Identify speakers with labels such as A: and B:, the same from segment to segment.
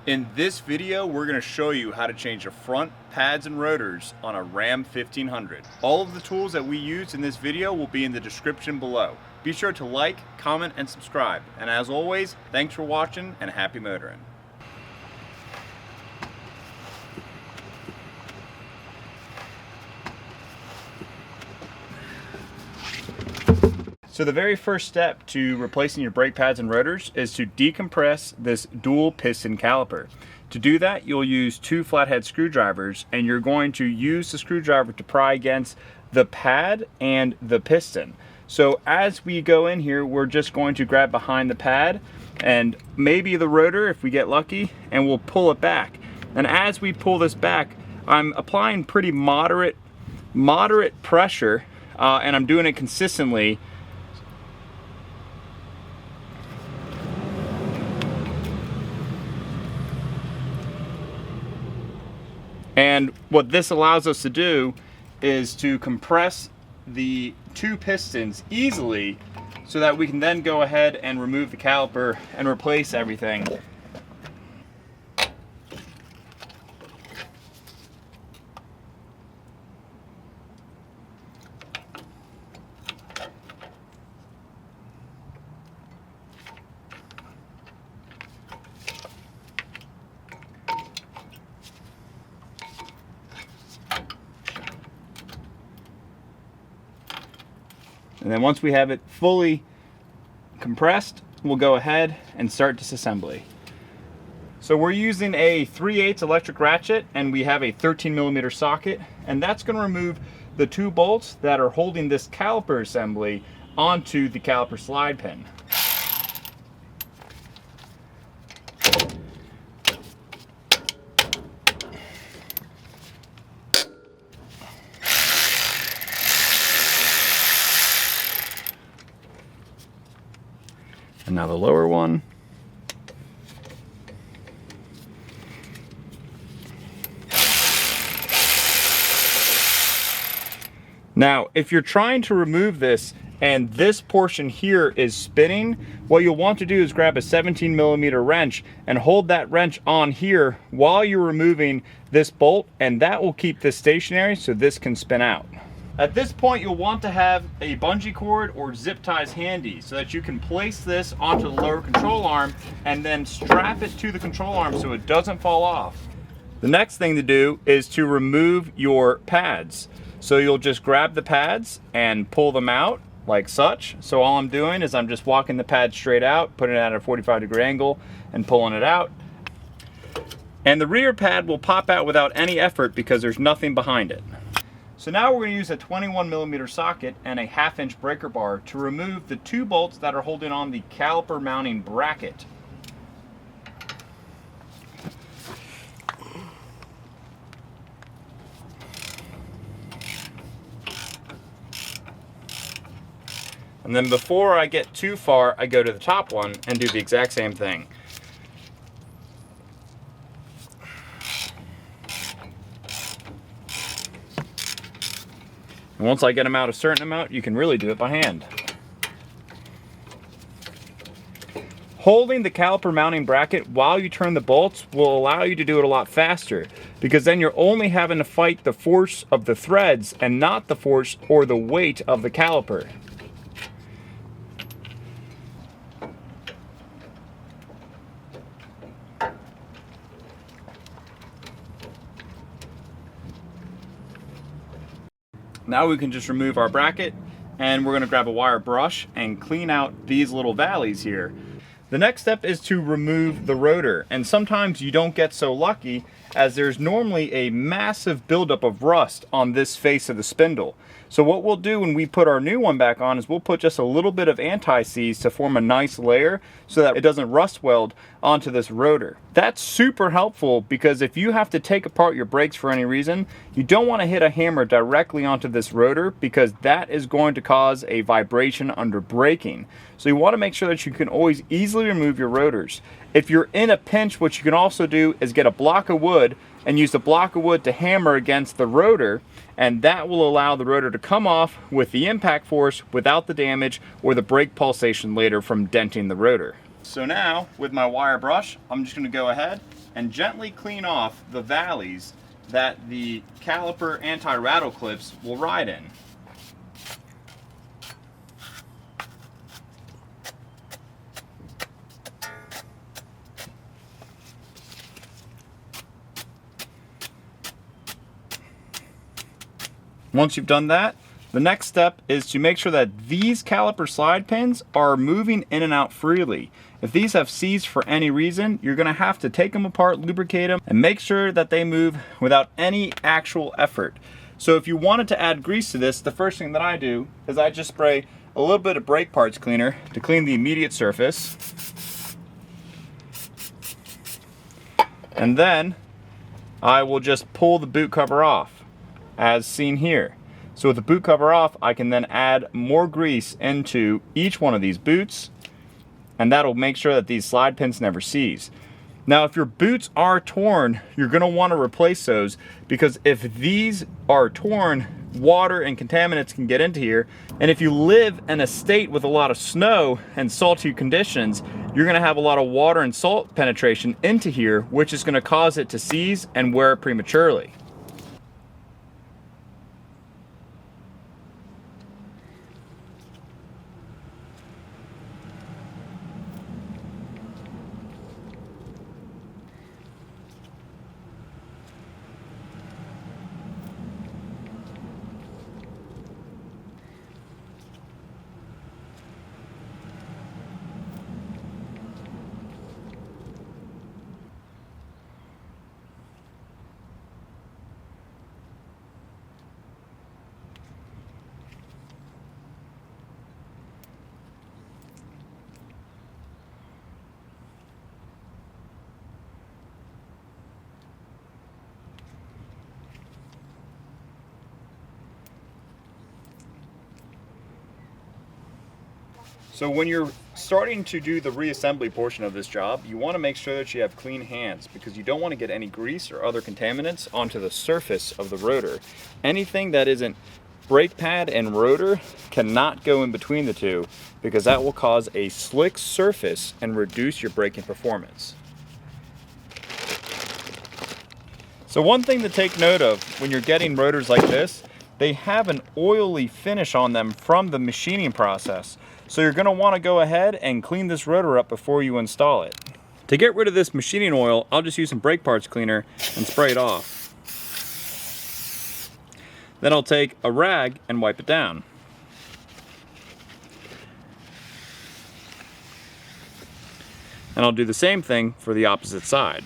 A: In this video, we're going to show you how to change the front pads and rotors on a Ram 1500. All of the tools that we use in this video will be in the description below. Be sure to like, comment, and subscribe. And as always, thanks for watching and happy motoring. So the very first step to replacing your brake pads and rotors is to decompress this dual piston caliper. To do that, you'll use two flathead screwdrivers, and you're going to use the screwdriver to pry against the pad and the piston. So as we go in here, we're just going to grab behind the pad and maybe the rotor if we get lucky, and we'll pull it back. And as we pull this back, I'm applying pretty moderate pressure, and I'm doing it consistently. And what this allows us to do is to compress the two pistons easily so that we can then go ahead and remove the caliper and replace everything. And then once we have it fully compressed, we'll go ahead and start disassembly. So we're using a 3/8 electric ratchet, and we have a 13mm socket, and that's going to remove the two bolts that are holding this caliper assembly onto the caliper slide pin. And now the lower one. Now, if you're trying to remove this and this portion here is spinning, what you'll want to do is grab a 17mm wrench and hold that wrench on here while you're removing this bolt, and that will keep this stationary so this can spin out. At this point, you'll want to have a bungee cord or zip ties handy so that you can place this onto the lower control arm and then strap it to the control arm so it doesn't fall off. The next thing to do is to remove your pads. So you'll just grab the pads and pull them out like such. So all I'm doing is I'm just walking the pad straight out, putting it at a 45-degree angle and pulling it out. And the rear pad will pop out without any effort because there's nothing behind it. So now we're going to use a 21mm socket and a 1/2-inch breaker bar to remove the two bolts that are holding on the caliper mounting bracket. And then before I get too far, I go to the top one and do the exact same thing. And once I get them out a certain amount, you can really do it by hand. Holding the caliper mounting bracket while you turn the bolts will allow you to do it a lot faster, because then you're only having to fight the force of the threads and not the force or the weight of the caliper. Now we can just remove our bracket, and we're going to grab a wire brush and clean out these little valleys here. The next step is to remove the rotor, and sometimes you don't get so lucky as there's normally a massive buildup of rust on this face of the spindle. So what we'll do when we put our new one back on is we'll put just a little bit of anti-seize to form a nice layer so that it doesn't rust weld onto this rotor. That's super helpful because if you have to take apart your brakes for any reason, you don't want to hit a hammer directly onto this rotor because that is going to cause a vibration under braking. So you want to make sure that you can always easily remove your rotors. If you're in a pinch, what you can also do is get a block of wood and use the block of wood to hammer against the rotor, and that will allow the rotor to come off with the impact force without the damage or the brake pulsation later from denting the rotor. So now, with my wire brush, I'm just going to go ahead and gently clean off the valleys that the caliper anti-rattle clips will ride in. Once you've done that, the next step is to make sure that these caliper slide pins are moving in and out freely. If these have seized for any reason, you're going to have to take them apart, lubricate them, and make sure that they move without any actual effort. So if you wanted to add grease to this, the first thing that I do is I just spray a little bit of brake parts cleaner to clean the immediate surface. And then I will just pull the boot cover off, as seen here. So with the boot cover off, I can then add more grease into each one of these boots, and that'll make sure that these slide pins never seize. Now, if your boots are torn, you're gonna wanna replace those, because if these are torn, water and contaminants can get into here. And if you live in a state with a lot of snow and salty conditions, you're gonna have a lot of water and salt penetration into here, which is gonna cause it to seize and wear prematurely. So when you're starting to do the reassembly portion of this job, you want to make sure that you have clean hands, because you don't want to get any grease or other contaminants onto the surface of the rotor. Anything that isn't brake pad and rotor cannot go in between the two, because that will cause a slick surface and reduce your braking performance. So one thing to take note of when you're getting rotors like this, they have an oily finish on them from the machining process. So you're going to want to go ahead and clean this rotor up before you install it. To get rid of this machining oil, I'll just use some brake parts cleaner and spray it off. Then I'll take a rag and wipe it down. And I'll do the same thing for the opposite side.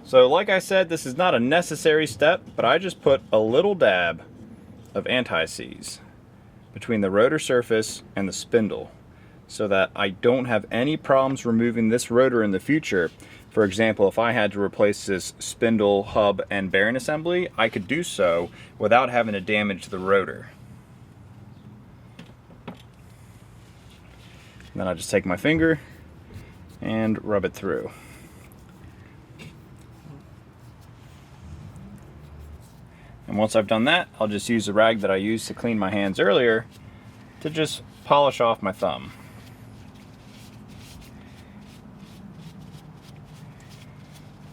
A: So like I said, this is not a necessary step, but I just put a little dab of anti-seize between the rotor surface and the spindle, so that I don't have any problems removing this rotor in the future. For example, if I had to replace this spindle, hub, and bearing assembly, I could do so without having to damage the rotor. And then I just take my finger and rub it through. And once I've done that, I'll just use the rag that I used to clean my hands earlier to just polish off my thumb.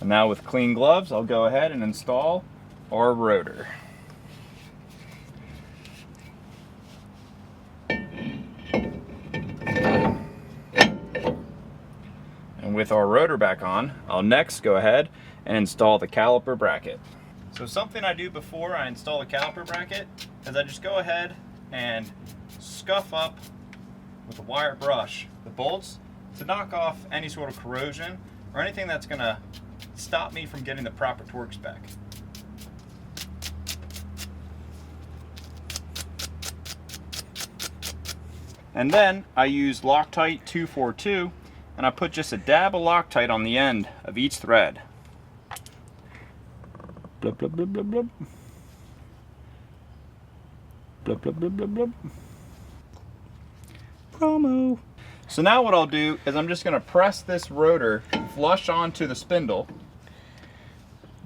A: And now with clean gloves, I'll go ahead and install our rotor. And with our rotor back on, I'll next go ahead and install the caliper bracket. So something I do before I install the caliper bracket is I just go ahead and scuff up with a wire brush the bolts to knock off any sort of corrosion or anything that's going to stop me from getting the proper torque spec. And then I use Loctite 242, and I put just a dab of Loctite on the end of each thread. Blub, blub, blub, blub, blub. Blub, blub, blub, blub, blub. Promo. So now what I'll do is I'm just going to press this rotor flush onto the spindle,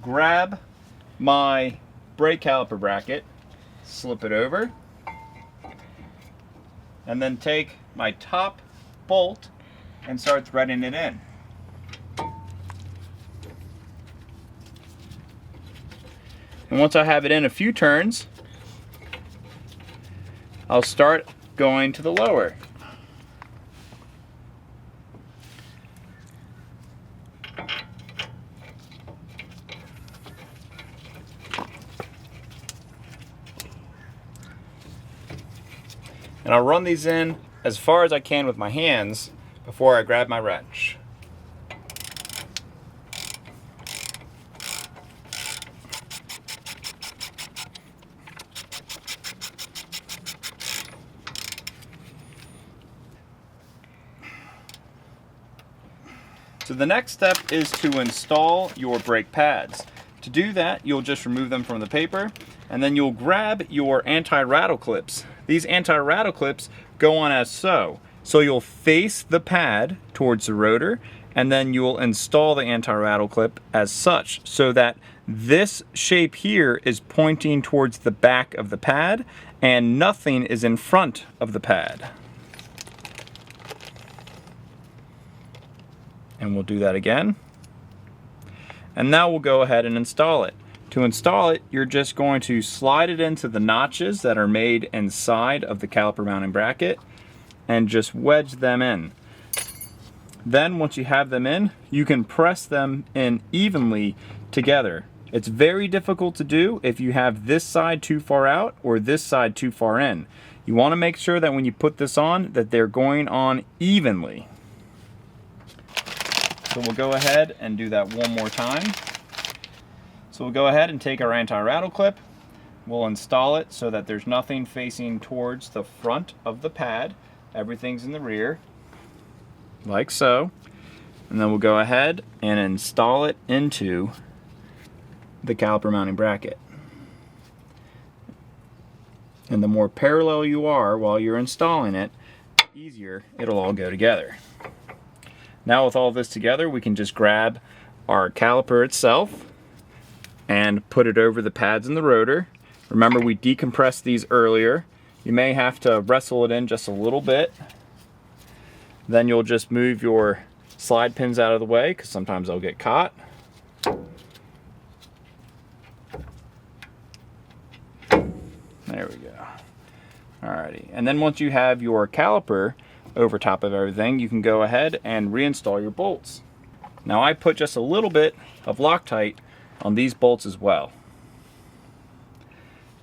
A: grab my brake caliper bracket, slip it over, and then take my top bolt and start threading it in. And once I have it in a few turns, I'll start going to the lower. And I'll run these in as far as I can with my hands before I grab my wrench. So the next step is to install your brake pads. To do that, you'll just remove them from the paper, and then you'll grab your anti-rattle clips. These anti-rattle clips go on as so. So you'll face the pad towards the rotor, and then you'll install the anti-rattle clip as such, so that this shape here is pointing towards the back of the pad, and nothing is in front of the pad. And we'll do that again. And now we'll go ahead and install it. To install it, you're just going to slide it into the notches that are made inside of the caliper mounting bracket and just wedge them in. Then once you have them in, you can press them in evenly together. It's very difficult to do if you have this side too far out or this side too far in. You want to make sure that when you put this on, that they're going on evenly. So we'll go ahead and do that one more time. So we'll go ahead and take our anti-rattle clip. We'll install it so that there's nothing facing towards the front of the pad. Everything's in the rear, like so. And then we'll go ahead and install it into the caliper mounting bracket. And the more parallel you are while you're installing it, the easier it'll all go together. Now with all this together, we can just grab our caliper itself and put it over the pads in the rotor. Remember, we decompressed these earlier. You may have to wrestle it in just a little bit. Then you'll just move your slide pins out of the way, because sometimes they'll get caught. There we go. Alrighty, and then once you have your caliper over top of everything, you can go ahead and reinstall your bolts. Now I put just a little bit of Loctite on these bolts as well.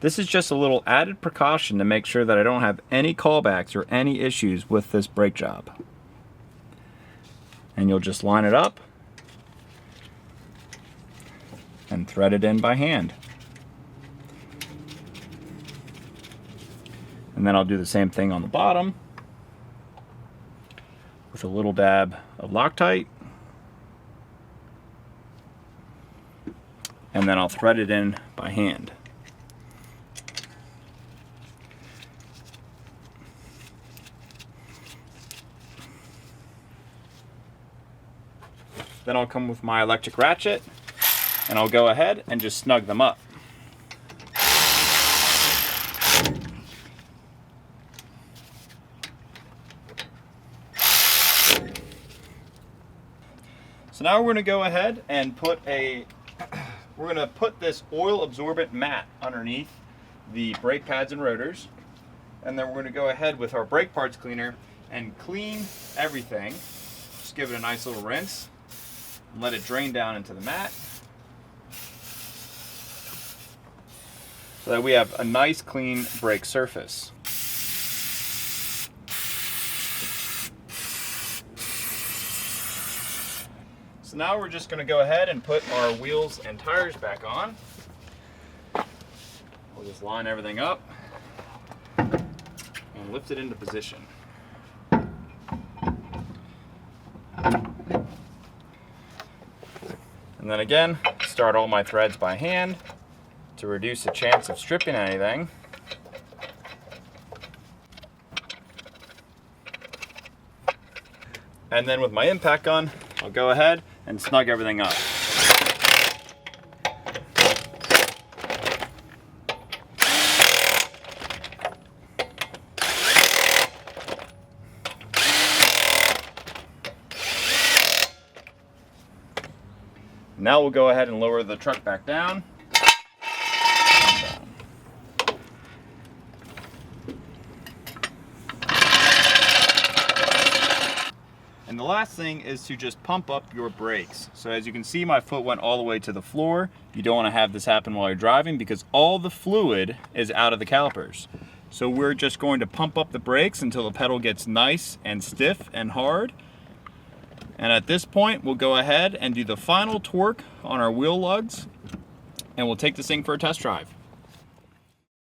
A: This is just a little added precaution to make sure that I don't have any callbacks or any issues with this brake job. And you'll just line it up and thread it in by hand. And then I'll do the same thing on the bottom with a little dab of Loctite. And then I'll thread it in by hand. Then I'll come with my electric ratchet and I'll go ahead and just snug them up. So now we're going to go ahead and put this oil absorbent mat underneath the brake pads and rotors, and then we're going to go ahead with our brake parts cleaner and clean everything. Just give it a nice little rinse and let it drain down into the mat so that we have a nice clean brake surface. So now we're just going to go ahead and put our wheels and tires back on. We'll just line everything up and lift it into position. And then again, start all my threads by hand to reduce the chance of stripping anything. And then with my impact gun, I'll go ahead and snug everything up. Now we'll go ahead and lower the truck back down. And the last thing is to just pump up your brakes. So as you can see, my foot went all the way to the floor. You don't want to have this happen while you're driving because all the fluid is out of the calipers. So we're just going to pump up the brakes until the pedal gets nice and stiff and hard. And at this point, we'll go ahead and do the final torque on our wheel lugs, and we'll take this thing for a test drive.